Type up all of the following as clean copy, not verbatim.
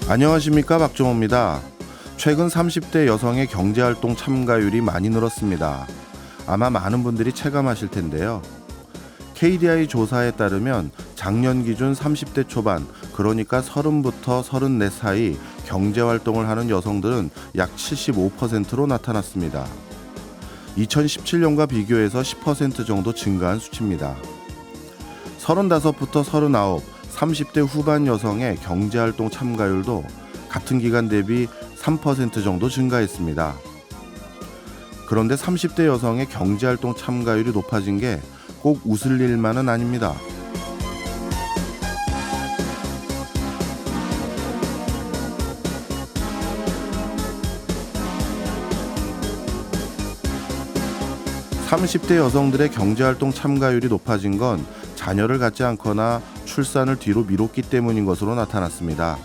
안녕하십니까, 박종호입니다. 최근 30대 여성의 경제활동 참가율이 많이 늘었습니다. 아마 많은 분들이 체감하실 텐데요. KDI 조사에 따르면 작년 기준 30대 초반, 그러니까 30부터 34 사이 경제활동을 하는 여성들은 약 75%로 나타났습니다. 2017년과 비교해서 10% 정도 증가한 수치입니다. 35부터 39, 30대 후반 여성의 경제활동 참가율도 같은 기간 대비 3% 정도 증가했습니다. 그런데 30대 여성의 경제활동 참가율이 높아진 게 꼭 웃을 일만은 아닙니다. (30대) 여성들의 경제활동 참가율이 높아진 건 자녀를 갖지 않거나 출산을 뒤로 미뤘기 때문인 것으로 나타났습니다.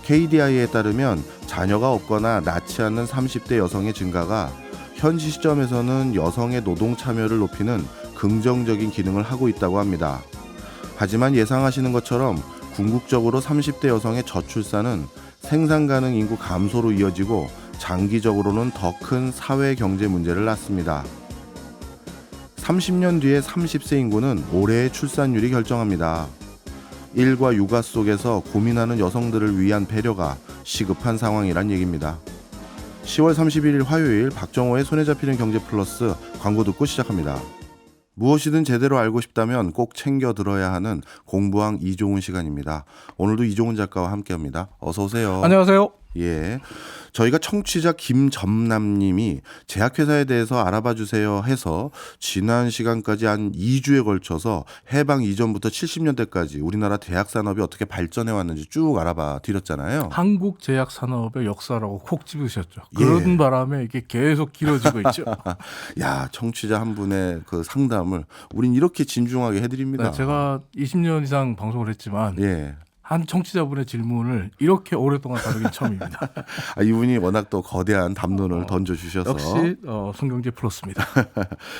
KDI에 따르면 자녀가 없거나 낳지 않는 30대 여성의 증가가 현지 시점에서는 여성의 노동 참여를 높이는 긍정적인 기능을 하고 있다고 합니다. 하지만 예상하시는 것처럼 궁극적으로 30대 여성의 저출산은 생산 가능 인구 감소로 이어지고 장기적으로는 더 큰 사회 경제 문제를 낳습니다. 30년 뒤의 30세 인구는 올해의 출산율이 결정합니다. 일과 육아 속에서 고민하는 여성들을 위한 배려가 시급한 상황이란 얘기입니다. 10월 31일 화요일 박정호의 손에 잡히는 경제 플러스 광고 듣고 시작합니다. 무엇이든 제대로 알고 싶다면 꼭 챙겨 들어야 하는 공부왕 이종훈 시간입니다. 오늘도 이종훈 작가와 함께합니다. 어서 오세요. 안녕하세요. 예, 저희가 청취자 김점남님이 제약회사에 대해서 알아봐 주세요 해서 지난 시간까지 한 2주에 걸쳐서 해방 이전부터 70년대까지 우리나라 제약산업이 어떻게 발전해 왔는지 쭉 알아봐 드렸잖아요. 한국 제약 산업의 역사라고 콕 집으셨죠. 그런 바람에 이게 계속 길어지고 있죠. 야, 청취자 한 분의 그 상담을 우린 이렇게 진중하게 해드립니다. 네, 제가 20년 이상 방송을 했지만 예. 한 청취자분의 질문을 이렇게 오랫동안 다루긴 처음입니다. 이분이 워낙 또 거대한 담론을 던져주셔서 역시 손경제 플러스입니다.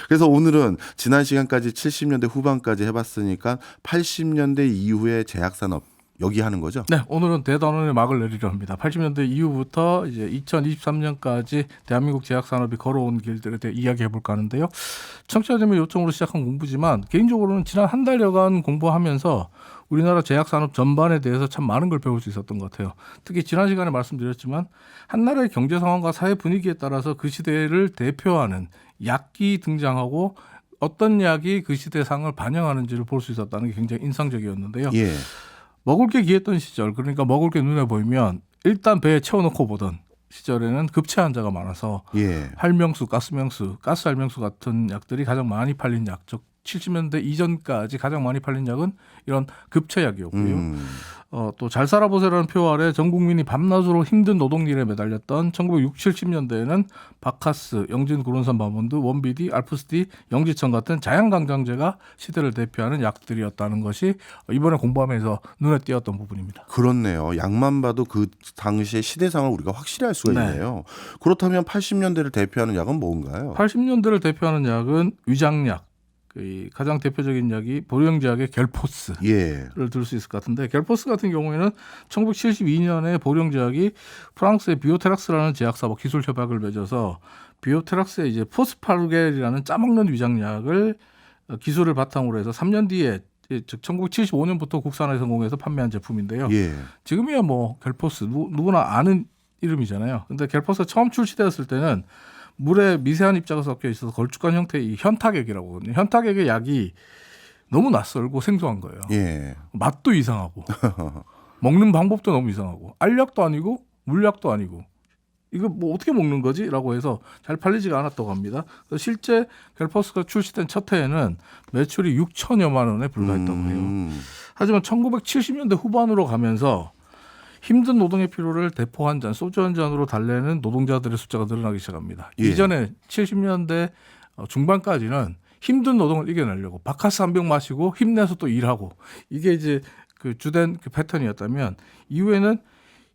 그래서 오늘은 지난 시간까지 70년대 후반까지 해봤으니까 80년대 이후의 제약산업 여기 하는 거죠? 네, 오늘은 대단원의 막을 내리려 합니다. 80년대 이후부터 이제 2023년까지 대한민국 제약 산업이 걸어온 길들에 대해 이야기해 볼까 하는데요. 청취자님의 요청으로 시작한 공부지만 개인적으로는 지난 한 달여간 공부하면서 우리나라 제약 산업 전반에 대해서 참 많은 걸 배울 수 있었던 것 같아요. 특히 지난 시간에 말씀드렸지만 한 나라의 경제 상황과 사회 분위기에 따라서 그 시대를 대표하는 약이 등장하고 어떤 약이 그 시대 상을 반영하는지를 볼 수 있었다는 게 굉장히 인상적이었는데요. 예. 먹을 게 귀했던 시절, 그러니까 먹을 게 눈에 보이면 일단 배에 채워놓고 보던 시절에는 급체 환자가 많아서 예. 활명수, 가스명수, 가스활명수 같은 약들이 가장 많이 팔린 약, 즉 70년대 이전까지 가장 많이 팔린 약은 이런 급체약이었고요. 또 잘 살아보세요라는 표 아래 전 국민이 밤낮으로 힘든 노동일에 매달렸던 1960, 70년대에는 바카스, 영진 구론산 바몬드, 원비디, 알프스디, 영지천 같은 자양강장제가 시대를 대표하는 약들이었다는 것이 이번에 공부하면서 눈에 띄었던 부분입니다. 그렇네요. 약만 봐도 그 당시의 시대상을 우리가 확실히 알 수가 있네요. 그렇다면 80년대를 대표하는 약은 뭔가요? 80년대를 대표하는 약은 위장약. 가장 대표적인 약이 보령제약의 겔포스를 들 수 있을 것 같은데, 겔포스 같은 경우에는 1972년에 보령제약이 프랑스의 비오테락스라는 제약사와 기술 협약을 맺어서 비오테락스의 이제 포스파루겔이라는 짜먹는 위장약을 기술을 바탕으로 해서 3년 뒤에 즉 1975년부터 국산화에 성공해서 판매한 제품인데요. 지금이야 뭐 겔포스 누구나 아는 이름이잖아요. 근데 겔포스가 처음 출시되었을 때는 물에 미세한 입자가 섞여 있어서 걸쭉한 형태의 이 현타액이라고 하거든요. 현타액의 약이 너무 낯설고 생소한 거예요. 맛도 이상하고 먹는 방법도 너무 이상하고 알약도 아니고 물약도 아니고 이거 뭐 어떻게 먹는 거지? 라고 해서 잘 팔리지가 않았다고 합니다. 실제 겔포스가 출시된 첫 해에는 매출이 6천여만 원에 불과했다고 해요. 하지만 1970년대 후반으로 가면서 힘든 노동의 피로를 대포 한 잔, 소주 한 잔으로 달래는 노동자들의 숫자가 늘어나기 시작합니다. 이전에 70년대 중반까지는 힘든 노동을 이겨내려고 바카스 한 병 마시고 힘내서 또 일하고 이게 이제 그 주된 그 패턴이었다면, 이후에는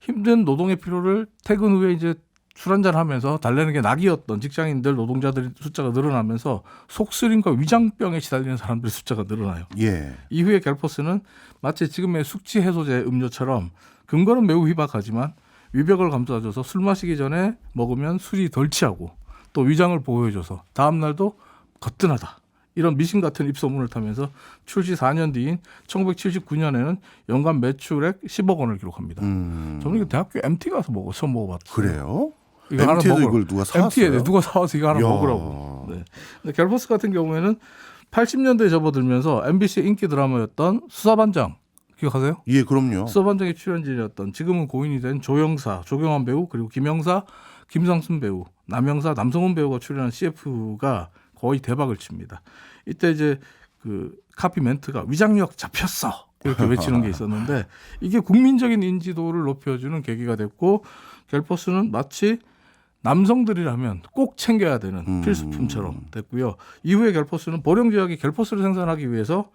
힘든 노동의 피로를 퇴근 후에 이제 술 한잔 하면서 달래는 게 낙이었던 직장인들 노동자들 숫자가 늘어나면서 속쓰림과 위장병에 시달리는 사람들의 숫자가 늘어나요. 예. 이후에 갤포스는 마치 지금의 숙취 해소제 음료처럼 근거는 매우 희박하지만 위벽을 감싸줘서 술 마시기 전에 먹으면 술이 덜 취하고 또 위장을 보호해줘서 다음 날도 거뜬하다. 이런 미신 같은 입소문을 타면서 출시 4년 뒤인 1979년에는 연간 매출액 10억 원을 기록합니다. 저는 이거 대학교 MT 가서 처음 먹어봤어요. 그래요? 이거 MT에도 이걸 누가 사왔어요? MT에 누가 사와서 이거 하나 이야. 먹으라고. 네. 근데 갤포스 같은 경우에는 80년대에 접어들면서 MBC 인기 드라마였던 수사반장 기억하세요? 예, 그럼요. 수사반장의 출연진이었던 지금은 고인이 된 조영사, 조경환 배우 그리고 김영사, 김상순 배우, 남영사, 남성훈 배우가 출연한 CF가 거의 대박을 칩니다. 이때 이제 그 카피 멘트가 위장력 잡혔어 이렇게 외치는 게 있었는데 이게 국민적인 인지도를 높여주는 계기가 됐고 갤포스는 마치 남성들이라면 꼭 챙겨야 되는 필수품처럼 됐고요. 이후에 갤포스는 보령제약이 갤포스를 생산하기 위해서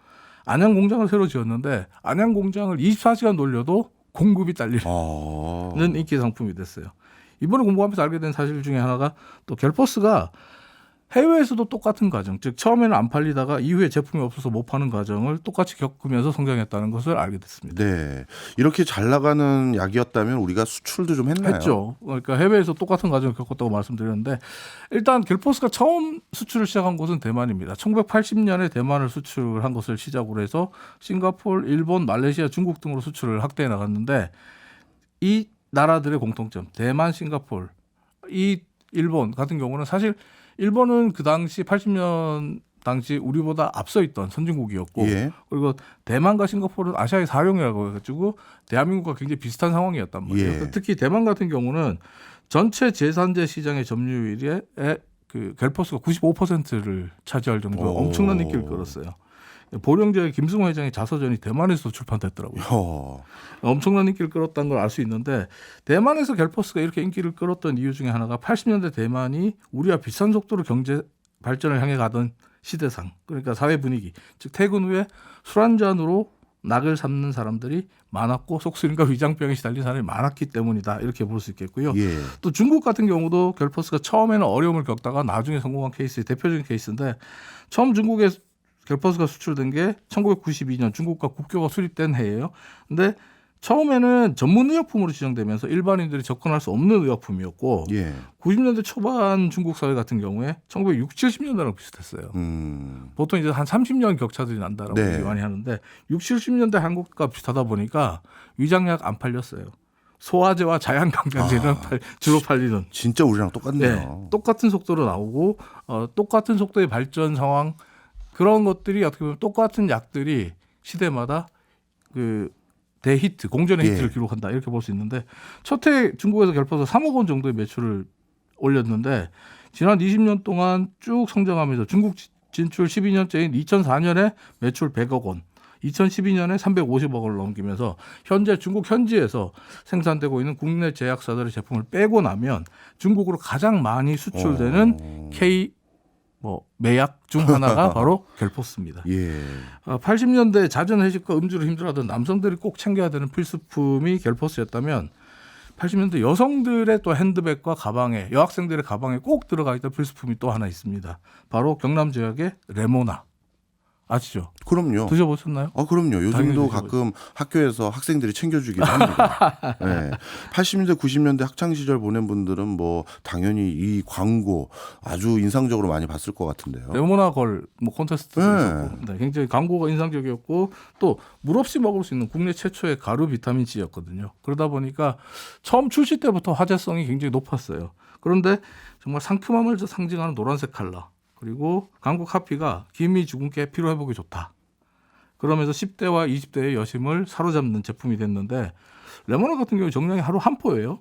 안양 공장을 새로 지었는데 안양 공장을 24시간 돌려도 공급이 딸리는 인기 상품이 됐어요. 이번에 공부하면서 알게 된 사실 중에 하나가 또 갤포스가 해외에서도 똑같은 과정, 즉 처음에는 안 팔리다가 이후에 제품이 없어서 못 파는 과정을 똑같이 겪으면서 성장했다는 것을 알게 됐습니다. 네, 이렇게 잘 나가는 약이었다면 우리가 수출도 좀 했나요? 했죠. 그러니까 해외에서 똑같은 과정을 겪었다고 말씀드렸는데 일단 갤포스가 처음 수출을 시작한 곳은 대만입니다. 1980년에 대만을 수출한 것을 시작으로 해서 싱가포르, 일본, 말레이시아, 중국 등으로 수출을 확대해 나갔는데 이 나라들의 공통점, 대만, 싱가포르, 이 일본 같은 경우는 사실 일본은 그 당시 80년 당시 우리보다 앞서 있던 선진국이었고 예. 그리고 대만과 싱가포르는 아시아의 사령이라고 해가지고 대한민국과 굉장히 비슷한 상황이었단 말이에요. 예. 특히 대만 같은 경우는 전체 제산제 시장의 점유율에 그 갤포스가 95%를 차지할 정도로 엄청난 인기를 끌었어요. 보령제의 김승호 회장의 자서전이 대만에서 출판됐더라고요. 엄청난 인기를 끌었다는 걸 알 수 있는데 대만에서 갤포스가 이렇게 인기를 끌었던 이유 중에 하나가 80년대 대만이 우리와 비슷한 속도로 경제 발전을 향해 가던 시대상, 그러니까 사회 분위기, 즉 퇴근 후에 술 한 잔으로 낙을 삼는 사람들이 많았고 속쓰림과 위장병에 시달린 사람이 많았기 때문이다 이렇게 볼 수 있겠고요. 예. 또 중국 같은 경우도 갤포스가 처음에는 어려움을 겪다가 나중에 성공한 케이스의 대표적인 케이스인데 처음 중국에 갤포스가 수출된 게 1992년 중국과 국교가 수립된 해예요. 근데 처음에는 전문 의약품으로 지정되면서 일반인들이 접근할 수 없는 의약품이었고 90년대 초반 중국 사회 같은 경우에 1960, 70년대랑 비슷했어요. 보통 이제 한 30년 격차들이 난다라고 얘기 많이 하는데 60, 70년대 한국과 비슷하다 보니까 위장약 안 팔렸어요. 소화제와 자양강장제는 주로 팔리는. 진짜 우리랑 똑같네요. 네, 똑같은 속도로 나오고 똑같은 속도의 발전 상황 그런 것들이 어떻게 보면 똑같은 약들이 시대마다 그 대히트, 공전의 히트를 기록한다 이렇게 볼 수 있는데 첫 해 중국에서 갤포스 3억 원 정도의 매출을 올렸는데 지난 20년 동안 쭉 성장하면서 중국 진출 12년째인 2004년에 매출 100억 원, 2012년에 350억 원을 넘기면서 현재 중국 현지에서 생산되고 있는 국내 제약사들의 제품을 빼고 나면 중국으로 가장 많이 수출되는 매약 중 하나가 바로 갤포스입니다. 80년대 잦은 회식과 음주로 힘들어하던 남성들이 꼭 챙겨야 되는 필수품이 갤포스였다면 80년대 여성들의 또 핸드백과 가방에 여학생들의 가방에 꼭 들어가 있던 필수품이 또 하나 있습니다. 바로 경남제약의 레모나. 아시죠? 그럼요. 드셔보셨나요? 그럼요. 요즘도 가끔 학교에서 학생들이 챙겨주기도 합니다. 네. 80년대, 90년대 학창 시절 보낸 분들은 뭐 당연히 이 광고 아주 인상적으로 많이 봤을 것 같은데요. 레모나 걸 콘테스트도 있었고 굉장히 광고가 인상적이었고 또 물 없이 먹을 수 있는 국내 최초의 가루 비타민 C였거든요. 그러다 보니까 처음 출시 때부터 화제성이 굉장히 높았어요. 그런데 정말 상큼함을 상징하는 노란색 컬러. 그리고 광고 카피가 기미 주근깨 피로 회복이 좋다. 그러면서 10대와 20대의 여심을 사로잡는 제품이 됐는데 레모나 같은 경우 정량이 하루 한 포예요.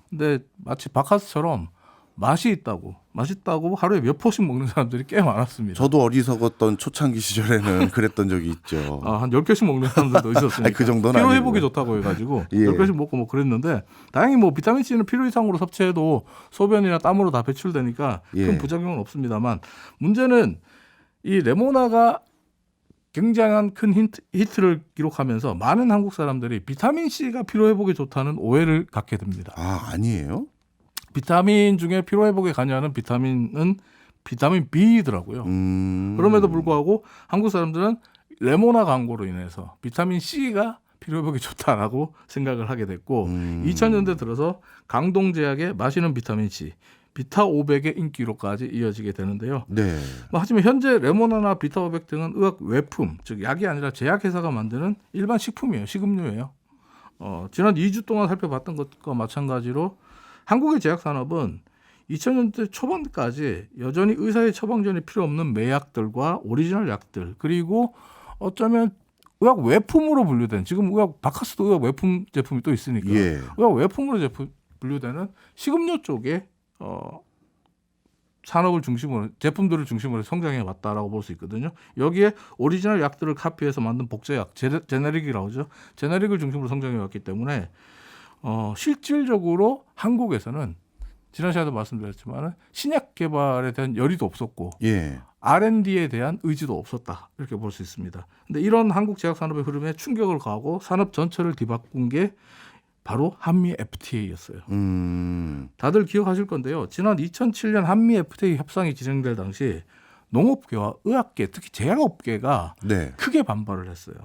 근데 마치 바카스처럼 맛있다고 하루에 몇 포씩 먹는 사람들이 꽤 많았습니다. 저도 어리석었던 초창기 시절에는 그랬던 적이 있죠. 한 10개씩 먹는 사람들도 있었으니까. 그 정도는 피로 아니고요. 회복이 좋다고 해가지고 10개씩 먹고 그랬는데 다행히 비타민C는 필요 이상으로 섭취해도 소변이나 땀으로 다 배출되니까 큰 부작용은 없습니다만 문제는 이 레모나가 굉장한 큰 히트를 기록하면서 많은 한국 사람들이 비타민C가 피로 회복에 좋다는 오해를 갖게 됩니다. 아니에요? 비타민 중에 피로회복에 관여하는 비타민은 비타민 B더라고요. 그럼에도 불구하고 한국 사람들은 레모나 광고로 인해서 비타민 C가 피로회복이 좋다라고 생각을 하게 됐고 2000년대 들어서 강동제약의 마시는 비타민 C, 비타 500의 인기로까지 이어지게 되는데요. 네. 하지만 현재 레모나나 비타 500 등은 의학 외품, 즉 약이 아니라 제약회사가 만드는 일반 식품이에요. 식음료예요. 지난 2주 동안 살펴봤던 것과 마찬가지로 한국의 제약산업은 2000년대 초반까지 여전히 의사의 처방전이 필요 없는 매약들과 오리지널 약들 그리고 어쩌면 의학 외품으로 분류된 지금 의학 바카스도 의학 외품 제품이 또 있으니까 예. 의학 외품으로 분류되는 식음료 쪽에 산업을 중심으로 제품들을 중심으로 성장해 왔다라고 볼 수 있거든요. 여기에 오리지널 약들을 카피해서 만든 복제약 제네릭이라고 하죠. 제네릭을 중심으로 성장해 왔기 때문에 실질적으로 한국에서는 지난 시간에도 말씀드렸지만 신약 개발에 대한 열의도 없었고 예. R&D에 대한 의지도 없었다 이렇게 볼 수 있습니다. 근데 이런 한국 제약 산업의 흐름에 충격을 가하고 산업 전체를 뒤바꾼 게 바로 한미 FTA였어요. 다들 기억하실 건데요. 지난 2007년 한미 FTA 협상이 진행될 당시 농업계와 의학계, 특히 제약업계가 네. 크게 반발을 했어요.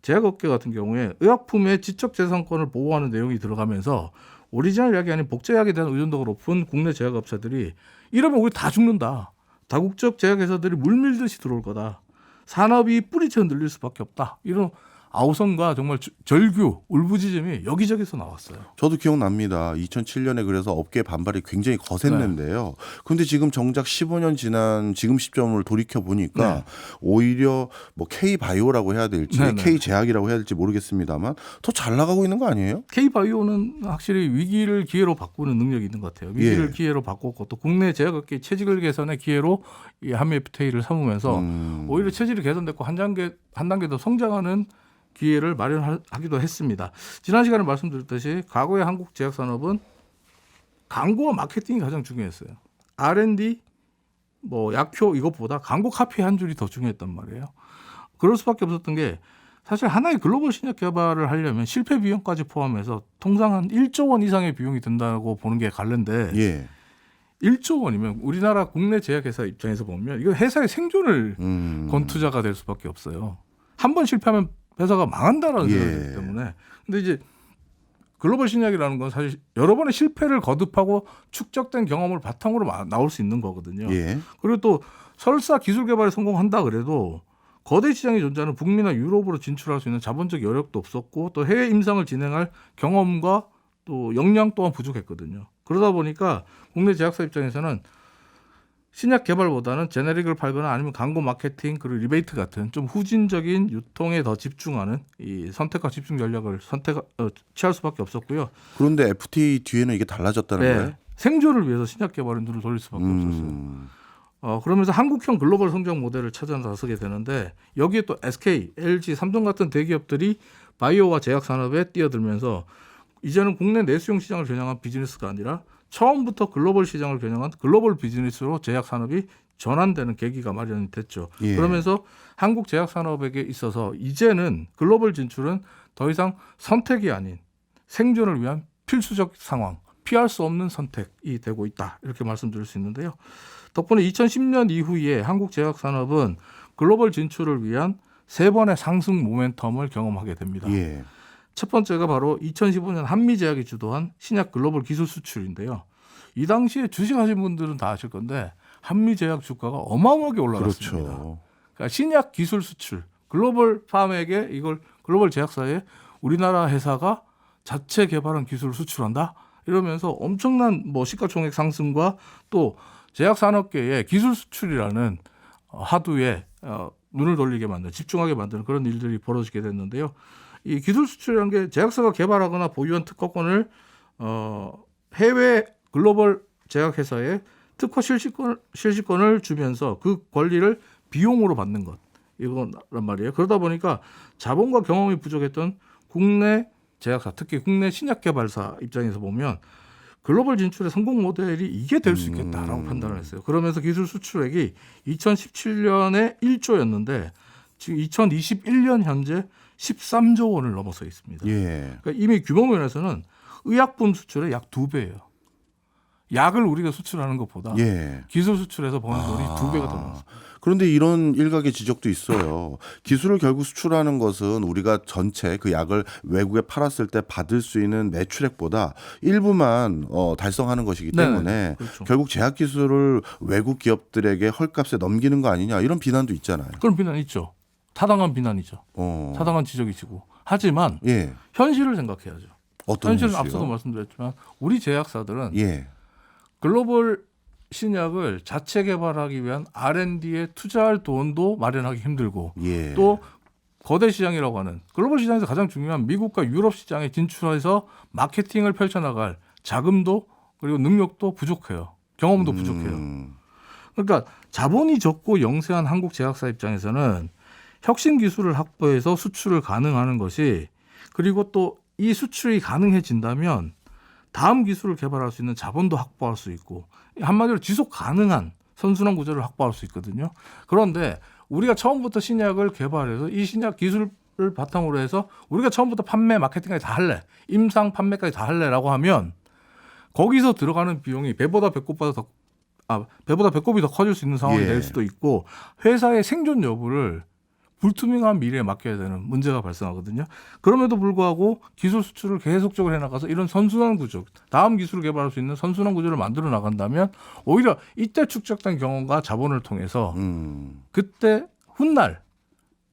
제약업계 같은 경우에 의약품의 지적재산권을 보호하는 내용이 들어가면서 오리지널 약이 아닌 복제약에 대한 의존도가 높은 국내 제약업체들이 이러면 우리 다 죽는다. 다국적 제약회사들이 물밀듯이 들어올 거다. 산업이 뿌리쳐 흔들릴 수밖에 없다. 이런 아우성과 정말 절규, 울부짖음이 여기저기서 나왔어요. 저도 기억납니다. 2007년에 그래서 업계 반발이 굉장히 거셌는데요. 그런데 지금 정작 15년 지난 지금 시점을 돌이켜 보니까 오히려 뭐 K-바이오라고 해야 될지 K-제약이라고 해야 될지 모르겠습니다만 더 잘 나가고 있는 거 아니에요? K-바이오는 확실히 위기를 기회로 바꾸는 능력이 있는 것 같아요. 위기를 기회로 바꿨고 또 국내 제약업계 체질 개선의 기회로 이 한미 FTA를 삼으면서 오히려 체질이 개선됐고 한 단계 더 성장하는 기회를 마련하기도 했습니다. 지난 시간에 말씀드렸듯이 과거의 한국 제약산업은 광고와 마케팅이 가장 중요했어요. R&D, 약효 이것보다 광고 카피 한 줄이 더 중요했단 말이에요. 그럴 수밖에 없었던 게 사실 하나의 글로벌 신약 개발을 하려면 실패 비용까지 포함해서 통상 한 1조 원 이상의 비용이 든다고 보는 게 관례인데 1조 원이면 우리나라 국내 제약회사 입장에서 보면 이거 회사의 생존을 건 투자가 될 수밖에 없어요. 한 번 실패하면 회사가 망한다라는 생각이기 때문에. 근데 이제 글로벌 신약이라는 건 사실 여러 번의 실패를 거듭하고 축적된 경험을 바탕으로 나올 수 있는 거거든요. 그리고 또 설사 기술 개발에 성공한다 그래도 거대 시장이 존재하는 북미나 유럽으로 진출할 수 있는 자본적 여력도 없었고 또 해외 임상을 진행할 경험과 또 역량 또한 부족했거든요. 그러다 보니까 국내 제약사 입장에서는 신약 개발보다는 제네릭을 팔거나 아니면 광고 마케팅 그리고 리베이트 같은 좀 후진적인 유통에 더 집중하는 이 선택과 집중 전략을 취할 수밖에 없었고요. 그런데 FTA 뒤에는 이게 달라졌다는 거예요? 생존을 위해서 신약 개발에 눈을 돌릴 수밖에 없었어요. 그러면서 한국형 글로벌 성장 모델을 찾아 나서게 되는데 여기에 또 SK, LG, 삼성 같은 대기업들이 바이오와 제약 산업에 뛰어들면서 이제는 국내 내수용 시장을 겨냥한 비즈니스가 아니라 처음부터 글로벌 시장을 겨냥한 글로벌 비즈니스로 제약 산업이 전환되는 계기가 마련이 됐죠. 그러면서 한국 제약 산업에게 있어서 이제는 글로벌 진출은 더 이상 선택이 아닌 생존을 위한 필수적 상황, 피할 수 없는 선택이 되고 있다. 이렇게 말씀드릴 수 있는데요. 덕분에 2010년 이후에 한국 제약 산업은 글로벌 진출을 위한 3번의 상승 모멘텀을 경험하게 됩니다. 첫 번째가 바로 2015년 한미제약이 주도한 신약 글로벌 기술 수출인데요. 이 당시에 주식하신 분들은 다 아실 건데 한미제약 주가가 어마어마하게 올라갔습니다. 그렇죠. 그러니까 신약 기술 수출, 글로벌 팜에게 이걸 글로벌 제약사에 우리나라 회사가 자체 개발한 기술을 수출한다? 이러면서 엄청난 시가총액 상승과 또 제약산업계의 기술 수출이라는 하두에 눈을 돌리게 만드는, 집중하게 만드는 그런 일들이 벌어지게 됐는데요. 이 기술 수출이라는 게 제약사가 개발하거나 보유한 특허권을 해외 글로벌 제약회사에 특허 실시권을 주면서 그 권리를 비용으로 받는 것 이거란 말이에요. 그러다 보니까 자본과 경험이 부족했던 국내 제약사, 특히 국내 신약 개발사 입장에서 보면 글로벌 진출의 성공 모델이 이게 될 수 있겠다라고 판단을 했어요. 그러면서 기술 수출액이 2017년에 1조였는데 지금 2021년 현재 13조 원을 넘어서 있습니다. 그러니까 이미 규모 면에서는 의약품 수출의 약 2배예요. 약을 우리가 수출하는 것보다 예. 기술 수출해서 버는 돈이 2배가 더 많습니다. 그런데 이런 일각의 지적도 있어요. 기술을 결국 수출하는 것은 우리가 전체 그 약을 외국에 팔았을 때 받을 수 있는 매출액보다 일부만 달성하는 것이기 때문에 그렇죠. 결국 제약 기술을 외국 기업들에게 헐값에 넘기는 거 아니냐 이런 비난도 있잖아요. 그런 비난 있죠. 타당한 비난이죠. 타당한 지적이시고. 하지만 예. 현실을 생각해야죠. 어떤 현실은 현실이요? 앞서도 말씀드렸지만 우리 제약사들은 예. 글로벌 신약을 자체 개발하기 위한 R&D에 투자할 돈도 마련하기 힘들고 예. 또 거대 시장이라고 하는 글로벌 시장에서 가장 중요한 미국과 유럽 시장에 진출해서 마케팅을 펼쳐나갈 자금도 그리고 능력도 부족해요. 경험도 부족해요. 그러니까 자본이 적고 영세한 한국 제약사 입장에서는 혁신 기술을 확보해서 수출을 가능하는 것이 그리고 또 이 수출이 가능해진다면 다음 기술을 개발할 수 있는 자본도 확보할 수 있고 한마디로 지속 가능한 선순환 구조를 확보할 수 있거든요. 그런데 우리가 처음부터 신약을 개발해서 이 신약 기술을 바탕으로 해서 우리가 처음부터 판매 마케팅까지 다 할래, 임상 판매까지 다 할래라고 하면 거기서 들어가는 비용이 배보다 배꼽이 더 커질 수 있는 상황이 예. 될 수도 있고 회사의 생존 여부를 불투명한 미래에 맡겨야 되는 문제가 발생하거든요. 그럼에도 불구하고 기술 수출을 계속적으로 해나가서 이런 선순환 구조, 다음 기술을 개발할 수 있는 선순환 구조를 만들어 나간다면 오히려 이때 축적된 경험과 자본을 통해서 그때 훗날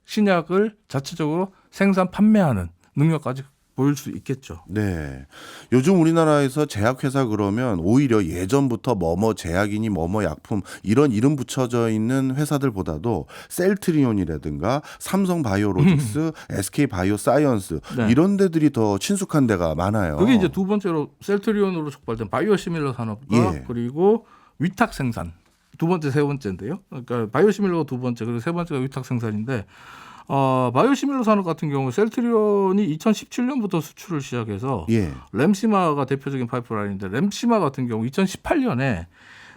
신약을 자체적으로 생산 판매하는 능력까지 보일 수 있겠죠. 네. 요즘 우리나라에서 제약회사 그러면 오히려 예전부터 뭐뭐 제약이니 뭐뭐 약품 이런 이름 붙여져 있는 회사들보다도 셀트리온이라든가 삼성바이오로직스, SK바이오사이언스 네. 이런 데들이 더 친숙한 데가 많아요. 그게 이제 두 번째로 셀트리온으로 촉발된 바이오시밀러 산업과 예. 그리고 위탁 생산 두 번째, 세 번째인데요. 그러니까 바이오시밀러가 두 번째, 그리고 세 번째가 위탁 생산인데 바이오시밀러 산업 같은 경우 셀트리온이 2017년부터 수출을 시작해서 예. 램시마가 대표적인 파이프라인인데 램시마 같은 경우 2018년에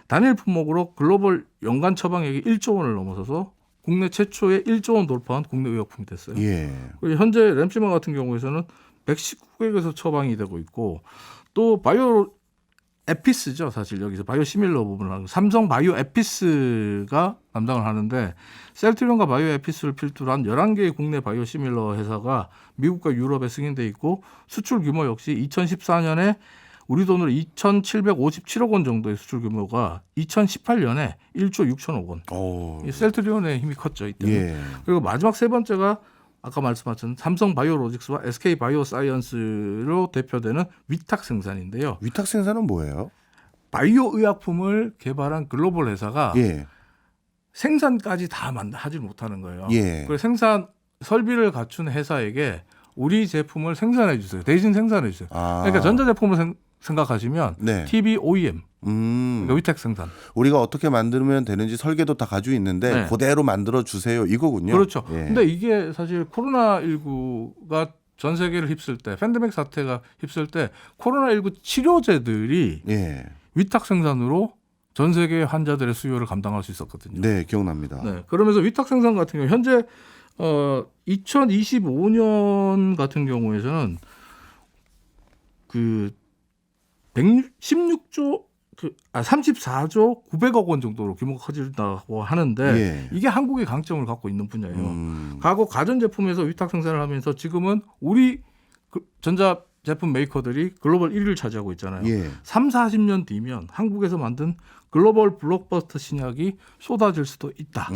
단일 품목으로 글로벌 연간 처방액이 1조 원을 넘어서서 국내 최초의 1조 원 돌파한 국내 의약품이 됐어요. 예. 그리고 현재 램시마 같은 경우에서는 119개국에서 처방이 되고 있고 또 바이오 에피스죠. 사실 여기서 바이오시밀러 부분을 하고 삼성 바이오 에피스가 담당을 하는데 셀트리온과 바이오 에피스를 필두로 한 11개의 국내 바이오시밀러 회사가 미국과 유럽에 승인돼 있고 수출 규모 역시 2014년에 우리 돈으로 2,757억 원 정도의 수출 규모가 2018년에 1조 6천억 원. 이 셀트리온의 힘이 컸죠. 이때. 예. 그리고 마지막 세 번째가 아까 말씀하신 삼성 바이오로직스와 SK 바이오사이언스로 대표되는 위탁 생산인데요. 위탁 생산은 뭐예요? 바이오 의약품을 개발한 글로벌 회사가 예. 생산까지 다 하지 못하는 거예요. 예. 그래서 생산 설비를 갖춘 회사에게 우리 제품을 생산해 주세요. 대신 생산해 주세요. 그러니까 전자제품을 생각하시면 네. TV OEM, 그러니까 위탁 생산. 우리가 어떻게 만들면 되는지 설계도 다 가지고 있는데 네. 그대로 만들어 주세요. 이거군요. 그렇죠. 예. 근데 이게 사실 코로나19가 전 세계를 휩쓸 때, 팬데믹 사태가 휩쓸 때 코로나19 치료제들이 예. 위탁 생산으로 전 세계 환자들의 수요를 감당할 수 있었거든요. 네, 기억납니다. 네, 그러면서 위탁 생산 같은 경우 현재 2025년 같은 경우에는 그 34조 900억 원 정도로 규모가 커진다고 하는데 예. 이게 한국의 강점을 갖고 있는 분야예요. 과거 가전제품에서 위탁 생산을 하면서 지금은 우리 전자제품 메이커들이 글로벌 1위를 차지하고 있잖아요. 예. 30-40년 뒤면 한국에서 만든 글로벌 블록버스터 신약이 쏟아질 수도 있다.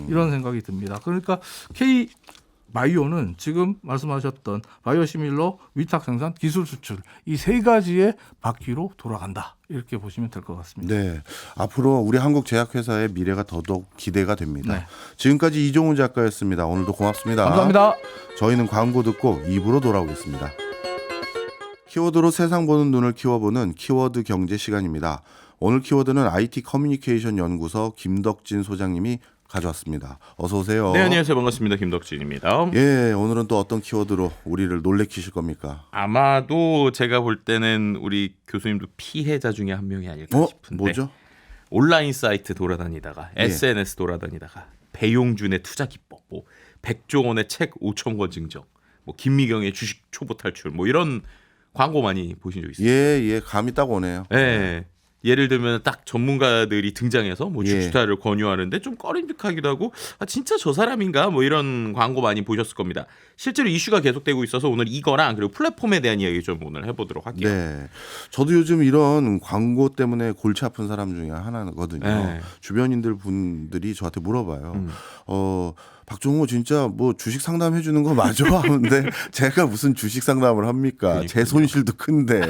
이런 생각이 듭니다. 그러니까 K-바이오는 지금 말씀하셨던 바이오시밀러, 위탁 생산, 기술 수출 이 세 가지의 바퀴로 돌아간다. 이렇게 보시면 될 것 같습니다. 네, 앞으로 우리 한국 제약회사의 미래가 더더욱 기대가 됩니다. 네. 지금까지 이종훈 작가였습니다. 오늘도 고맙습니다. 감사합니다. 저희는 광고 듣고 2부로 돌아오겠습니다. 키워드로 세상 보는 눈을 키워보는 키워드 경제 시간입니다. 오늘 키워드는 IT 커뮤니케이션 연구소 김덕진 소장님이 가져왔습니다. 어서 오세요. 네, 안녕하세요. 반갑습니다. 김덕진입니다. 예, 오늘은 또 어떤 키워드로 우리를 놀래키실 겁니까? 아마도 제가 볼 때는 우리 교수님도 피해자 중에 한 명이 아닐까 싶은데. 뭐죠? 온라인 사이트 돌아다니다가 예. SNS 돌아다니다가 배용준의 투자 기법, 뭐 백종원의 책 5천 권 증정, 뭐 김미경의 주식 초보 탈출, 뭐 이런 광고 많이 보신 적 있어요? 예, 감이 딱 오네요. 네. 예를 들면 딱 전문가들이 등장해서 뭐 예. 주식투자를 권유하는데 좀 꺼림직하기도 하고 진짜 저 사람인가 뭐 이런 광고 많이 보셨을 겁니다. 실제로 이슈가 계속되고 있어서 오늘 이거랑 그리고 플랫폼에 대한 이야기 좀 오늘 해보도록 할게요. 네, 저도 요즘 이런 광고 때문에 골치 아픈 사람 중에 하나거든요. 네. 주변인들 분들이 저한테 물어봐요. 박종호 진짜 뭐 주식 상담해 주는 거 맞아? 하는데 제가 무슨 주식 상담을 합니까? 그러니까요. 제 손실도 큰데.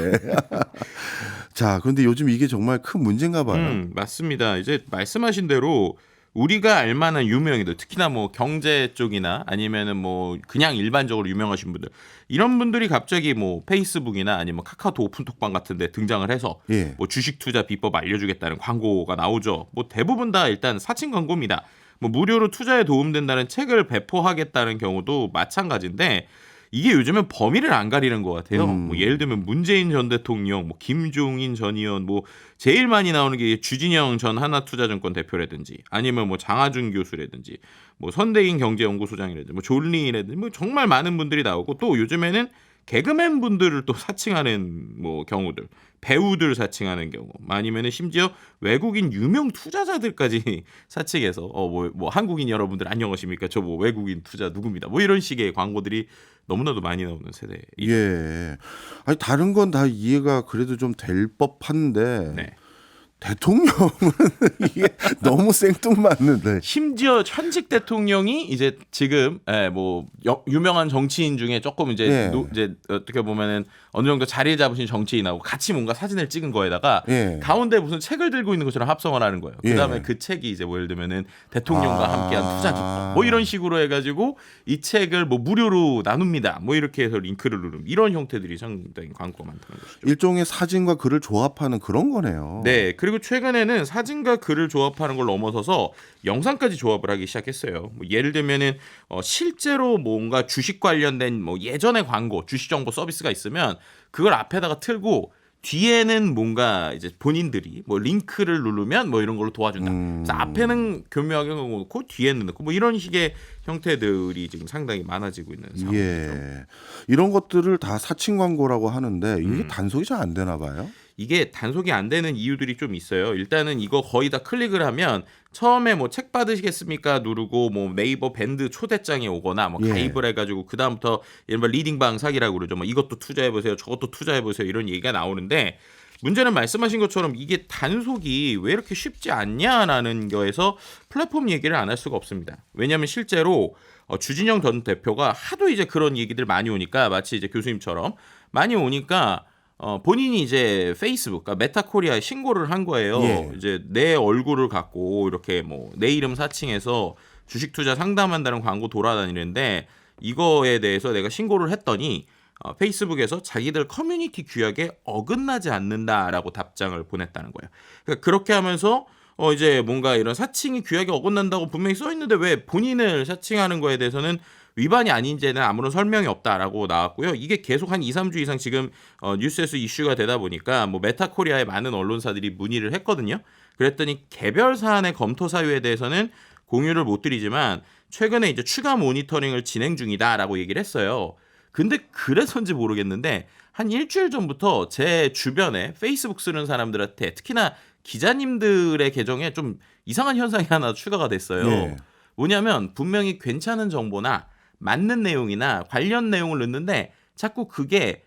자, 그런데 요즘 이게 정말 큰 문제인가 봐요. 맞습니다. 이제 말씀하신 대로 우리가 알만한 유명인들, 특히나 뭐 경제 쪽이나 아니면은 뭐 그냥 일반적으로 유명하신 분들, 이런 분들이 갑자기 뭐 페이스북이나 아니면 카카오톡 오픈톡방 같은 데 등장을 해서 예. 뭐 주식 투자 비법 알려주겠다는 광고가 나오죠. 뭐 대부분 다 일단 사칭 광고입니다. 뭐 무료로 투자에 도움된다는 책을 배포하겠다는 경우도 마찬가지인데 이게 요즘은 범위를 안 가리는 것 같아요. 뭐 예를 들면 문재인 전 대통령, 뭐 김종인 전 의원, 뭐 제일 많이 나오는 게 주진영 전 하나투자증권 대표라든지 아니면 뭐 장하준 교수라든지 뭐 선대인 경제연구소장이라든지 뭐 존리라든지 뭐 정말 많은 분들이 나오고 또 요즘에는 개그맨 분들을 또 사칭하는 뭐 경우들, 배우들 사칭하는 경우, 아니면은 심지어 외국인 유명 투자자들까지 사칭해서 뭐 한국인 여러분들 안녕하십니까? 저 뭐 외국인 투자 누굽니다. 뭐 이런 식의 광고들이 너무나도 많이 나오는 세대. 예. 아니 다른 건 다 이해가 그래도 좀 될 법한데 네. 대통령은 이게 너무 생뚱맞는데. 심지어 현직 대통령이 이제 지금 뭐 유명한 정치인 중에 조금 이제 예. 이제 어떻게 보면은 어느 정도 자리 잡으신 정치인하고 같이 뭔가 사진을 찍은 거에다가 예. 가운데 무슨 책을 들고 있는 것처럼 합성을 하는 거예요. 그다음에 예. 그 책이 이제 뭐 예를 들면은 대통령과 함께한 투자 기법 뭐 이런 식으로 해가지고 이 책을 뭐 무료로 나눕니다. 뭐 이렇게 해서 링크를 누르면 이런 형태들이 상당히 광고가 많다는 것이죠. 일종의 사진과 글을 조합하는 그런 거네요. 네, 그리고 최근에는 사진과 글을 조합하는 걸 넘어서서 영상까지 조합을 하기 시작했어요. 뭐 예를 들면은 실제로 뭔가 주식 관련된 뭐 예전의 광고, 주식 정보 서비스가 있으면 그걸 앞에다가 틀고 뒤에는 뭔가 이제 본인들이 뭐 링크를 누르면 뭐 이런 걸로 도와준다. 그래서 앞에는 교묘하게 넣고 뒤에는 넣고 뭐 이런 식의 형태들이 지금 상당히 많아지고 있는 상황이죠. 예. 이런 것들을 다 사칭 광고라고 하는데 이게 단속이 잘 안 되나 봐요. 이게 단속이 안 되는 이유들이 좀 있어요. 일단은 이거 거의 다 클릭을 하면 처음에 뭐 책 받으시겠습니까 누르고 뭐 네이버 밴드 초대장이 오거나 뭐 예. 가입을 해가지고 그 다음부터 이른바 리딩방 사기라고 그러죠. 뭐 이것도 투자해 보세요, 저것도 투자해 보세요 이런 얘기가 나오는데 문제는 말씀하신 것처럼 이게 단속이 왜 이렇게 쉽지 않냐라는 거에서 플랫폼 얘기를 안 할 수가 없습니다. 왜냐하면 실제로 주진영 전 대표가 하도 이제 그런 얘기들 많이 오니까 마치 이제 교수님처럼 많이 오니까. 본인이 이제 페이스북, 그러니까 메타코리아에 신고를 한 거예요. 예. 이제 내 얼굴을 갖고 이렇게 뭐 내 이름 사칭해서 주식 투자 상담한다는 광고 돌아다니는데 이거에 대해서 내가 신고를 했더니 페이스북에서 자기들 커뮤니티 규약에 어긋나지 않는다라고 답장을 보냈다는 거예요. 그러니까 그렇게 하면서 이제 뭔가 이런 사칭이 규약에 어긋난다고 분명히 써 있는데 왜 본인을 사칭하는 거에 대해서는 위반이 아닌지는 아무런 설명이 없다라고 나왔고요. 이게 계속 한 2, 3주 이상 지금 뉴스에서 이슈가 되다 보니까 뭐 메타코리아의 많은 언론사들이 문의를 했거든요. 그랬더니 개별 사안의 검토 사유에 대해서는 공유를 못 드리지만 최근에 이제 추가 모니터링을 진행 중이다라고 얘기를 했어요. 근데 그래서인지 모르겠는데 한 일주일 전부터 제 주변에 페이스북 쓰는 사람들한테 특히나 기자님들의 계정에 좀 이상한 현상이 하나 추가가 됐어요. 예. 뭐냐면 분명히 괜찮은 정보나 맞는 내용이나 관련 내용을 넣는데 자꾸 그게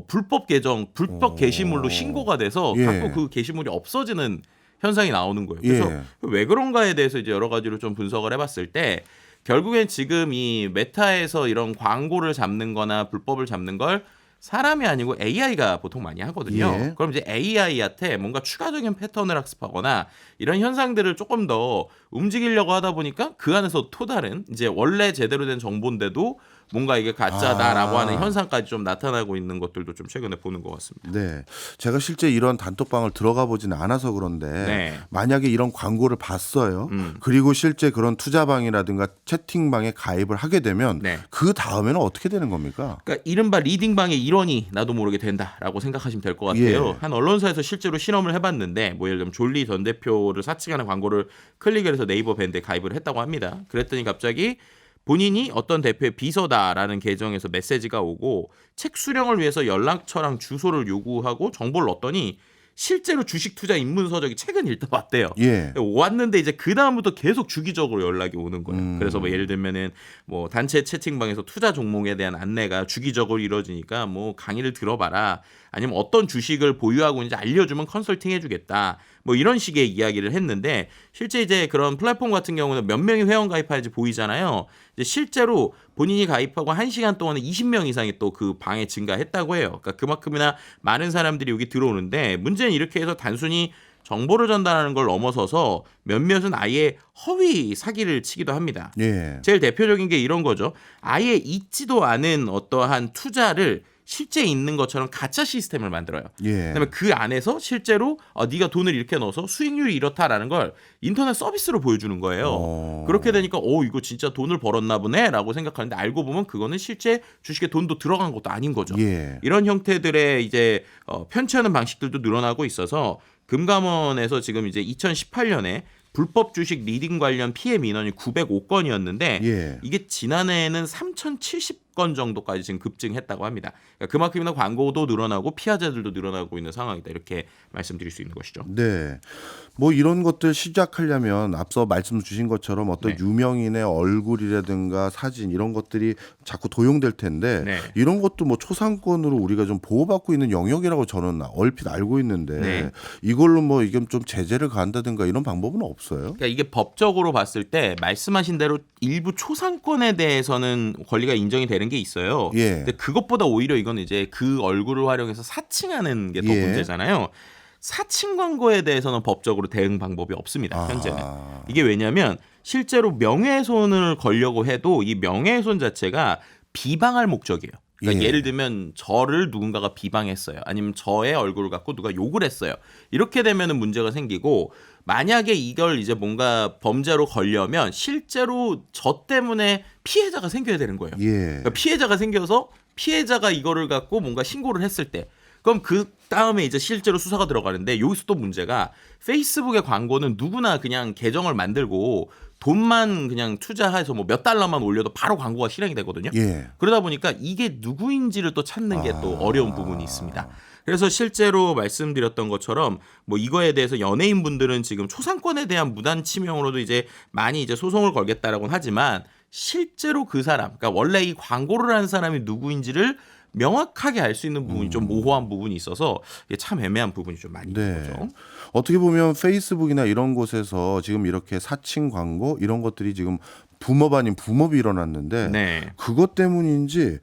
불법 계정, 불법 게시물로 신고가 돼서 예. 자꾸 그 게시물이 없어지는 현상이 나오는 거예요. 그래서 예. 왜 그런가에 대해서 이제 여러 가지로 좀 분석을 해봤을 때 결국엔 지금 이 메타에서 이런 광고를 잡는 거나 불법을 잡는 걸 사람이 아니고 AI가 보통 많이 하거든요. 예. 그럼 이제 AI한테 뭔가 추가적인 패턴을 학습하거나 이런 현상들을 조금 더 움직이려고 하다 보니까 그 안에서 또 다른 이제 원래 제대로 된 정보인데도 뭔가 이게 가짜다라고 하는 현상까지 좀 나타나고 있는 것들도 좀 최근에 보는 것 같습니다. 네, 제가 실제 이런 단톡방을 들어가 보지는 않아서 그런데 네. 만약에 이런 광고를 봤어요. 그리고 실제 그런 투자방이라든가 채팅방에 가입을 하게 되면 네. 그 다음에는 어떻게 되는 겁니까? 그러니까 이른바 리딩방의 일원이 나도 모르게 된다라고 생각하시면 될 것 같아요. 예. 한 언론사에서 실제로 실험을 해봤는데 뭐 예를 들면 졸리 전 대표를 사칭하는 광고를 클릭을 해서 네이버 밴드에 가입을 했다고 합니다. 그랬더니 갑자기 본인이 어떤 대표의 비서다라는 계정에서 메시지가 오고 책 수령을 위해서 연락처랑 주소를 요구하고 정보를 넣었더니 실제로 주식 투자 입문 서적이 최근 일단 왔대요. 예. 왔는데 이제 그 다음부터 계속 주기적으로 연락이 오는 거예요. 그래서 뭐 예를 들면은 뭐 단체 채팅방에서 투자 종목에 대한 안내가 주기적으로 이루어지니까 뭐 강의를 들어봐라. 아니면 어떤 주식을 보유하고 있는지 알려주면 컨설팅 해주겠다. 뭐 이런 식의 이야기를 했는데 실제 이제 그런 플랫폼 같은 경우는 몇 명이 회원 가입하는지 보이잖아요. 이제 실제로 본인이 가입하고 1시간 동안에 20명 이상이 또 그 방에 증가했다고 해요. 그러니까 그만큼이나 많은 사람들이 여기 들어오는데 문제는 이렇게 해서 단순히 정보를 전달하는 걸 넘어서서 몇몇은 아예 허위 사기를 치기도 합니다. 예. 제일 대표적인 게 이런 거죠. 아예 있지도 않은 어떠한 투자를 실제 있는 것처럼 가짜 시스템을 만들어요. 예. 그다음에 그 안에서 실제로 네가 돈을 이렇게 넣어서 수익률이 이렇다라는 걸 인터넷 서비스로 보여주는 거예요. 그렇게 되니까 이거 진짜 돈을 벌었나 보네라고 생각하는데 알고 보면 그거는 실제 주식에 돈도 들어간 것도 아닌 거죠. 예. 이런 형태들의 이제 편취하는 방식들도 늘어나고 있어서 금감원에서 지금 이제 2018년에 불법 주식 리딩 관련 피해 민원이 905건이었는데 예. 이게 지난해에는 3,070건 정도까지 지금 급증했다고 합니다. 그러니까 그만큼이나 광고도 늘어나고 피해자들도 늘어나고 있는 상황이다. 이렇게 말씀드릴 수 있는 것이죠. 네. 뭐 이런 것들 시작하려면 앞서 말씀 주신 것처럼 어떤 네. 유명인의 얼굴이라든가 사진 이런 것들이 자꾸 도용될 텐데 네. 이런 것도 뭐 초상권으로 우리가 좀 보호받고 있는 영역이라고 저는 얼핏 알고 있는데 네. 이걸로 뭐 이게 좀 제재를 가한다든가 이런 방법은 없어요? 그러니까 이게 법적으로 봤을 때 말씀하신 대로 일부 초상권에 대해서는 권리가 인정이 되는 게 있어요. 예. 근데 그것보다 오히려 이건 이제 그 얼굴을 활용해서 사칭하는 게 더 예. 문제잖아요. 사칭 광고에 대해서는 법적으로 대응 방법이 없습니다. 현재는. 이게 왜냐하면 실제로 명예훼손을 걸려고 해도 이 명예훼손 자체가 비방할 목적이에요. 그러니까 예. 예를 들면 저를 누군가가 비방했어요. 아니면 저의 얼굴을 갖고 누가 욕을 했어요. 이렇게 되면은 문제가 생기고 만약에 이걸 이제 뭔가 범죄로 걸려면 실제로 저 때문에 피해자가 생겨야 되는 거예요. 예. 그러니까 피해자가 생겨서 피해자가 이거를 갖고 뭔가 신고를 했을 때 그럼 그 다음에 이제 실제로 수사가 들어가는데 여기서 또 문제가 페이스북의 광고는 누구나 그냥 계정을 만들고 돈만 그냥 투자해서 뭐 몇 달러만 올려도 바로 광고가 실행이 되거든요. 예. 그러다 보니까 이게 누구인지를 또 찾는 게 또 어려운 부분이 있습니다. 그래서 실제로 말씀드렸던 것처럼 뭐 이거에 대해서 연예인분들은 지금 초상권에 대한 무단 침해으로도 이제 많이 이제 소송을 걸겠다라고는 하지만 실제로 그 사람, 그러니까 원래 이 광고를 한 사람이 누구인지를 명확하게 알 수 있는 부분이 좀 모호한 부분이 있어서 이게 참 애매한 부분이 좀 많이 있는 거죠. 어떻게 보면 페이스북이나 이런 곳에서 지금 이렇게 사칭 광고 이런 것들이 지금 붐업 아닌 붐업이 일어났는데 네. 그것 때문인지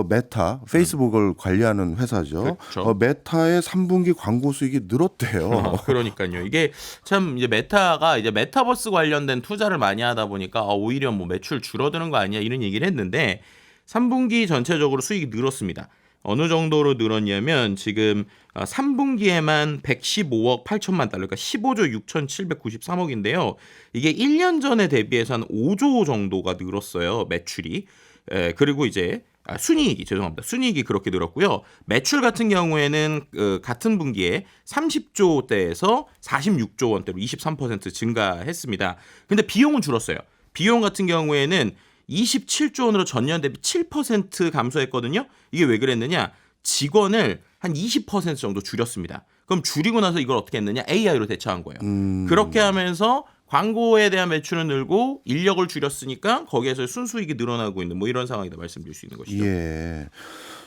메타 페이스북을 관리하는 회사죠. 그렇죠. 메타의 3분기 광고 수익이 늘었대요. 그러니까요. 이게 참 이제 메타가 이제 메타버스 관련된 투자를 많이 하다 보니까 오히려 뭐 매출 줄어드는 거 아니야 이런 얘기를 했는데 3분기 전체적으로 수익이 늘었습니다. 어느 정도로 늘었냐면 지금 3분기에만 115억 8천만 달러, 그러니까 15조 6,793억인데요. 이게 1년 전에 대비해서 한 5조 정도가 늘었어요. 매출이. 그리고 이제 순이익이 죄송합니다. 순이익이 그렇게 늘었고요. 매출 같은 경우에는 같은 분기에 30조대에서 46조 원대로 23% 증가했습니다. 근데 비용은 줄었어요. 비용 같은 경우에는 27조 원으로 전년 대비 7% 감소했거든요. 이게 왜 그랬느냐? 직원을 한 20% 정도 줄였습니다. 그럼 줄이고 나서 이걸 어떻게 했느냐? AI로 대처한 거예요. 그렇게 하면서 광고에 대한 매출은 늘고 인력을 줄였으니까 거기에서 순수익이 늘어나고 있는 뭐 이런 상황이다 말씀드릴 수 있는 것이죠. 예.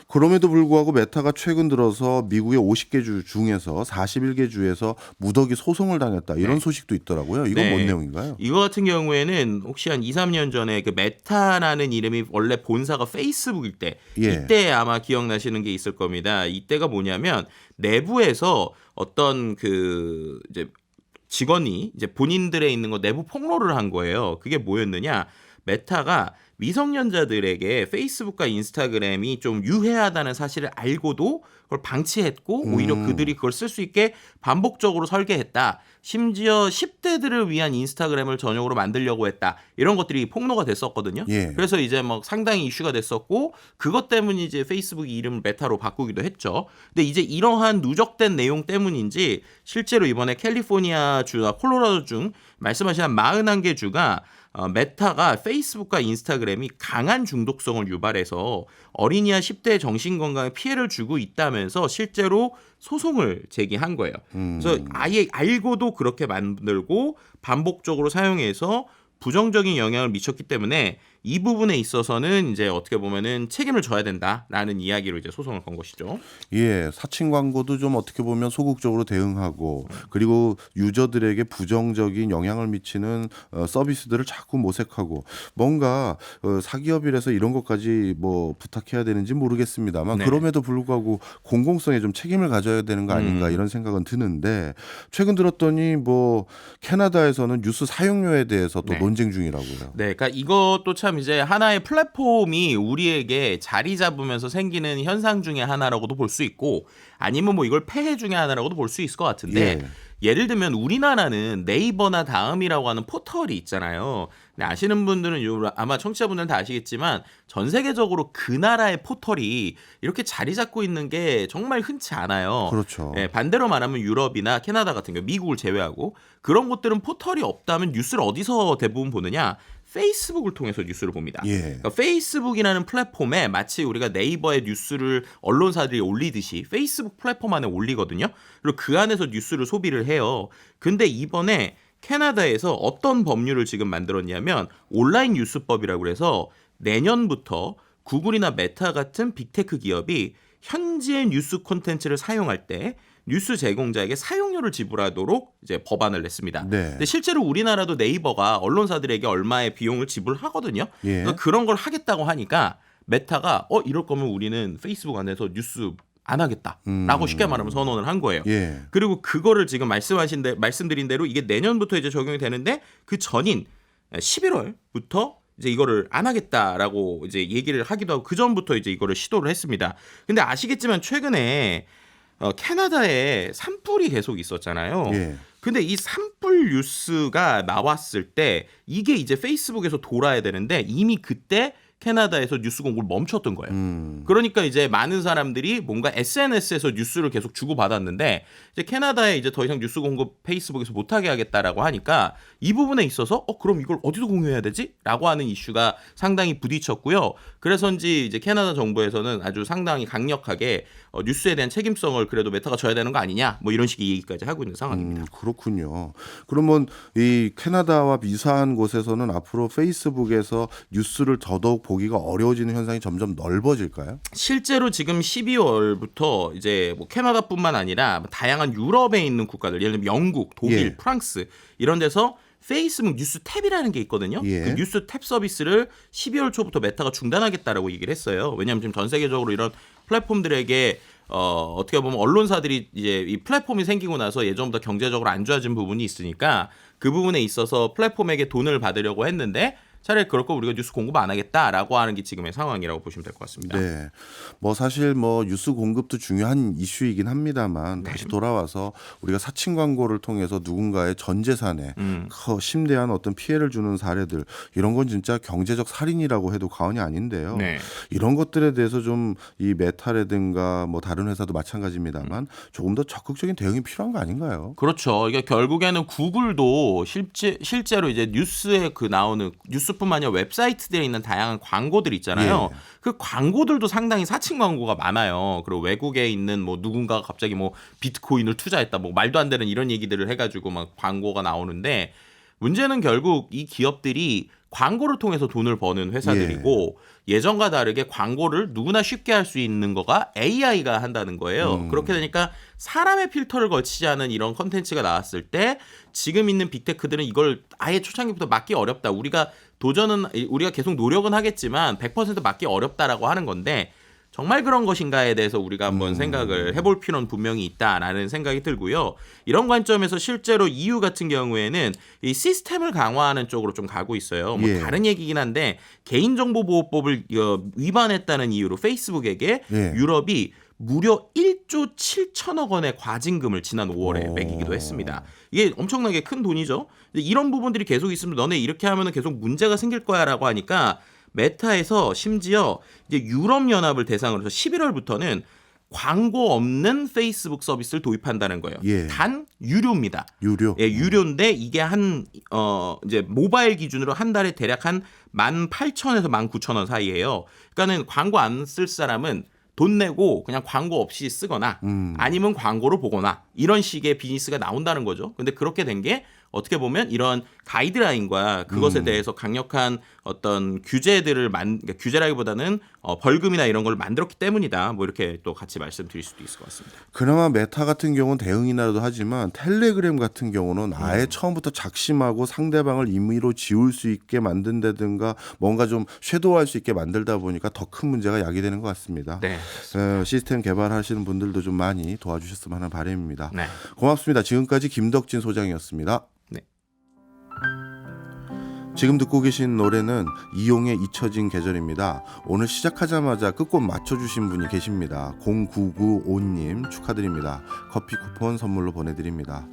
그럼에도 불구하고 메타가 최근 들어서 미국의 50개 주 중에서 41개 주에서 무더기 소송을 당했다 이런 소식도 있더라고요. 이건 뭔 내용인가요? 이거 같은 경우에는 혹시 한 2, 3년 전에 그 메타라는 이름이 원래 본사가 페이스북일 때 이때 아마 기억나시는 게 있을 겁니다. 이때가 뭐냐면 내부에서 어떤 그 이제 직원이 이제 본인들의 있는 거 내부 폭로를 한 거예요. 그게 뭐였느냐? 메타가 미성년자들에게 페이스북과 인스타그램이 좀 유해하다는 사실을 알고도 그걸 방치했고 오히려 그들이 그걸 쓸 수 있게 반복적으로 설계했다. 심지어 10대들을 위한 인스타그램을 전용으로 만들려고 했다. 이런 것들이 폭로가 됐었거든요. 예. 그래서 이제 막 상당히 이슈가 됐었고 그것 때문에 이제 페이스북이 이름을 메타로 바꾸기도 했죠. 근데 이제 이러한 누적된 내용 때문인지 실제로 이번에 캘리포니아 주나 콜로라도 중 말씀하신 한 41개 주가 메타가 페이스북과 인스타그램이 강한 중독성을 유발해서 어린이와 10대 정신건강에 피해를 주고 있다면서 실제로 소송을 제기한 거예요. 그래서 아예 알고도 그렇게 만들고 반복적으로 사용해서 부정적인 영향을 미쳤기 때문에 이 부분에 있어서는 이제 어떻게 보면은 책임을 져야 된다라는 이야기로 이제 소송을 건 것이죠. 예, 사칭 광고도 좀 어떻게 보면 소극적으로 대응하고 그리고 유저들에게 부정적인 영향을 미치는 서비스들을 자꾸 모색하고 뭔가 사기업이라서 이런 것까지 뭐 부탁해야 되는지 모르겠습니다만 네. 그럼에도 불구하고 공공성에 좀 책임을 가져야 되는 거 아닌가 이런 생각은 드는데 최근 들었더니 뭐 캐나다에서는 뉴스 사용료에 대해서 또 네. 논쟁 중이라고요. 네, 그러니까 이것도 참 이제 하나의 플랫폼이 우리에게 자리 잡으면서 생기는 현상 중에 하나라고도 볼 수 있고 아니면 뭐 이걸 폐해 중에 하나라고도 볼 수 있을 것 같은데 예를 들면 우리나라는 네이버나 다음이라고 하는 포털이 있잖아요. 근데 아시는 분들은 아마 청취자분들은 다 아시겠지만 전 세계적으로 그 나라의 포털이 이렇게 자리 잡고 있는 게 정말 흔치 않아요. 그렇죠. 네, 반대로 말하면 유럽이나 캐나다 같은 경우 미국을 제외하고 그런 곳들은 포털이 없다면 뉴스를 어디서 대부분 보느냐? 페이스북을 통해서 뉴스를 봅니다. 예. 그러니까 페이스북이라는 플랫폼에 마치 우리가 네이버에 뉴스를 언론사들이 올리듯이 페이스북 플랫폼 안에 올리거든요. 그리고 그 안에서 뉴스를 소비를 해요. 근데 이번에 캐나다에서 어떤 법률을 지금 만들었냐면 온라인 뉴스법이라고 해서 내년부터 구글이나 메타 같은 빅테크 기업이 현지의 뉴스 콘텐츠를 사용할 때 뉴스 제공자에게 사용료를 지불하도록 이제 법안을 냈습니다. 네. 근데 실제로 우리나라도 네이버가 언론사들에게 얼마의 비용을 지불하거든요. 예. 그러니까 그런 걸 하겠다고 하니까 메타가 이럴 거면 우리는 페이스북 안에서 뉴스 안 하겠다라고 쉽게 말하면 선언을 한 거예요. 예. 그리고 그거를 지금 말씀드린 대로 이게 내년부터 이제 적용이 되는데 그 전인 11월부터 이제 이거를 안 하겠다라고 이제 얘기를 하기도 하고 그 전부터 이제 이거를 시도를 했습니다. 근데 아시겠지만 최근에 캐나다에 산불이 계속 있었잖아요. 예. 근데 이 산불 뉴스가 나왔을 때 이게 이제 페이스북에서 돌아야 되는데 이미 그때 캐나다에서 뉴스 공고를 멈췄던 거예요. 그러니까 이제 많은 사람들이 뭔가 SNS에서 뉴스를 계속 주고받았는데 이제 캐나다에 이제 더 이상 뉴스 공고 페이스북에서 못하게 하겠다라고 하니까 이 부분에 있어서 그럼 이걸 어디서 공유해야 되지? 라고 하는 이슈가 상당히 부딪혔고요. 그래서인지 이제 캐나다 정부에서는 아주 상당히 강력하게 뉴스에 대한 책임성을 그래도 메타가 져야 되는 거 아니냐 뭐 이런 식의 얘기까지 하고 있는 상황입니다. 그렇군요. 그러면 이 캐나다와 유사한 곳에서는 앞으로 페이스북에서 뉴스를 더더욱 보기가 어려워지는 현상이 점점 넓어질까요? 실제로 지금 12월부터 이제 뭐 캐나다뿐만 아니라 다양한 유럽에 있는 국가들, 예를 들면 영국, 독일, 예. 프랑스 이런 데서 페이스북 뉴스 탭이라는 게 있거든요. 예. 그 뉴스 탭 서비스를 12월 초부터 메타가 중단하겠다라고 얘기를 했어요. 왜냐하면 지금 전 세계적으로 이런 플랫폼들에게 어떻게 보면 언론사들이 이제 이 플랫폼이 생기고 나서 예전보다 경제적으로 안 좋아진 부분이 있으니까 그 부분에 있어서 플랫폼에게 돈을 받으려고 했는데 차라리 그럴 거 우리가 뉴스 공급 안 하겠다라고 하는 게 지금의 상황이라고 보시면 될 것 같습니다. 네. 뭐 사실 뭐 뉴스 공급도 중요한 이슈이긴 합니다만 다시 돌아와서 우리가 사칭 광고를 통해서 누군가의 전 재산에 심대한 어떤 피해를 주는 사례들 이런 건 진짜 경제적 살인이라고 해도 과언이 아닌데요. 네. 이런 것들에 대해서 좀 이 메타라든가 뭐 다른 회사도 마찬가지입니다만 조금 더 적극적인 대응이 필요한 거 아닌가요? 그렇죠. 이게 결국에는 구글도 실제로 이제 뉴스에 나오는 뉴스뿐만 아니라 웹사이트들에 있는 다양한 광고들 있잖아요. 예. 그 광고들도 상당히 사칭 광고가 많아요. 그리고 외국에 있는 뭐 누군가가 갑자기 뭐 비트코인을 투자했다, 뭐 말도 안 되는 이런 얘기들을 해가지고 막 광고가 나오는데 문제는 결국 이 기업들이 광고를 통해서 돈을 버는 회사들이고 예전과 다르게 광고를 누구나 쉽게 할 수 있는 거가 AI가 한다는 거예요. 그렇게 되니까 사람의 필터를 거치지 않은 이런 컨텐츠가 나왔을 때 지금 있는 빅테크들은 이걸 아예 초창기부터 막기 어렵다. 우리가 계속 노력은 하겠지만 100% 막기 어렵다라고 하는 건데 정말 그런 것인가에 대해서 우리가 한번 생각을 해볼 필요는 분명히 있다라는 생각이 들고요. 이런 관점에서 실제로 EU 같은 경우에는 이 시스템을 강화하는 쪽으로 좀 가고 있어요. 뭐 다른 얘기긴 한데 개인정보보호법을 위반했다는 이유로 페이스북에게 유럽이 무려 1조 7천억 원의 과징금을 지난 5월에 매기기도 했습니다. 이게 엄청나게 큰 돈이죠. 이런 부분들이 계속 있으면 너네 이렇게 하면 계속 문제가 생길 거야라고 하니까 메타에서 심지어 이제 유럽연합을 대상으로 해서 11월부터는 광고 없는 페이스북 서비스를 도입한다는 거예요. 예. 단 유료입니다. 유료. 예, 유료인데 이게 이제 모바일 기준으로 한 달에 대략 한 18,000에서 19,000원 사이예요. 그러니까는 광고 안 쓸 사람은 돈 내고 그냥 광고 없이 쓰거나 아니면 광고를 보거나 이런 식의 비즈니스가 나온다는 거죠. 근데 그렇게 된 게 어떻게 보면 이런 가이드라인과 그것에 대해서 강력한 어떤 규제들을 그러니까 규제라기보다는 벌금이나 이런 걸 만들었기 때문이다. 뭐 이렇게 또 같이 말씀드릴 수도 있을 것 같습니다. 그나마 메타 같은 경우는 대응이나도 하지만 텔레그램 같은 경우는 아예 처음부터 작심하고 상대방을 임의로 지울 수 있게 만든다든가 뭔가 좀 섀도우할 수 있게 만들다 보니까 더 큰 문제가 야기되는 것 같습니다. 네. 시스템 개발하시는 분들도 좀 많이 도와주셨으면 하는 바람입니다. 네. 고맙습니다. 지금까지 김덕진 소장이었습니다. 네. 지금 듣고 계신 노래는 이용의 잊혀진 계절입니다. 오늘 시작하자마자 끝곡 맞춰주신 분이 계십니다. 0995님 축하드립니다. 커피 쿠폰 선물로 보내드립니다.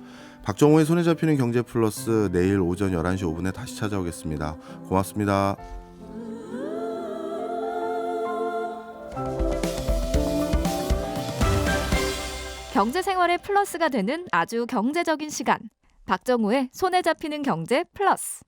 박정호의 손에 잡히는 경제 플러스 내일 오전 11시 5분에 다시 찾아오겠습니다. 고맙습니다. 경제 생활의 플러스가 되는 아주 경제적인 시간. 박정호의 손에 잡히는 경제 플러스.